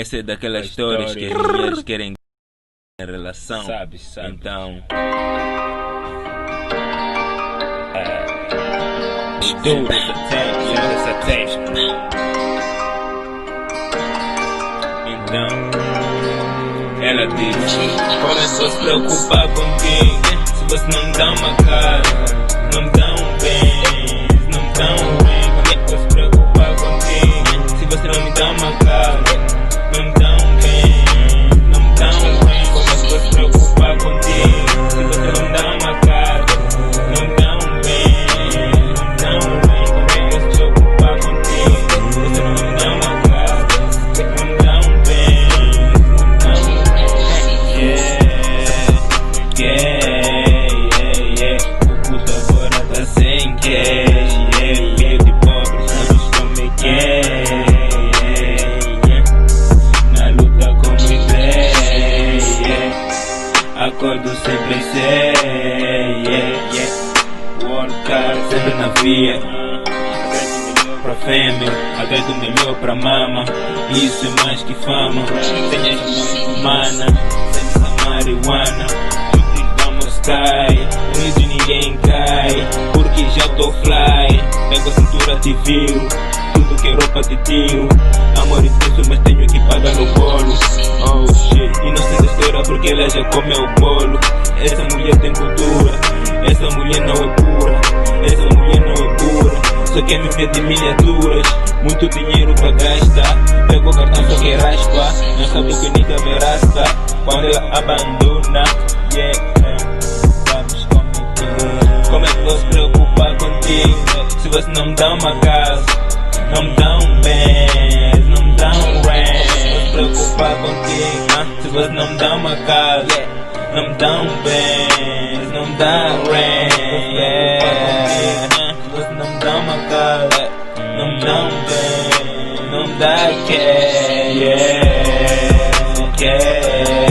Essa é daquelas histórias que as mulheres querem em relação. Sabe. Então, do essa tape. então ela diz: começou a se preocupar contigo. Se você não me dá uma casa, não me dá um bem, não me dá um bem. Começou a se preocupar contigo. Se você não me dá uma casa, não me dá um bem, não me dá um bem. Começou a se preocupar contigo. Se você não me dá uma casa, não me dá um bem, não me dá um bem. Começou a se preocupar contigo. Se você não me dá uma casa, não me dá um bem, não me dá um bem. O puto agora tá sem cash. Meio de pobre, sabes como é que é. Na luta como acordo sempre sei. Work hard, sempre na via. Pra fêmea, atrás do melhor pra mama. Isso é mais que fama. Tenhas mana, sem essa marihuana. Juntos vamos cai, nisso ninguém cai. Porque já tô fly. Pego a cintura, te viro. Tudo que é roupa te tiro. Amor intenso, mas tenho que pagar no bolo. Oh shit, inocente história porque ela já comeu o bolo. Essa mulher tem cultura. Essa mulher não é pura. Essa mulher não é pura. Só quer me ver de miniaturas. Muito dinheiro pra gastar. Pego o cartão só que raspa. Não sabe que nigga me raspa. Quando ela abandona, sabes como é que vou se preocupar contigo? Se você não me dá uma casa, não me dá um bem, não me dá um rent. Vou se preocupar contigo. Se você não me dá uma casa, não me dá um bem, não me dá um rent. Se você não me dá uma casa, não me dá um bem, não me dá cash.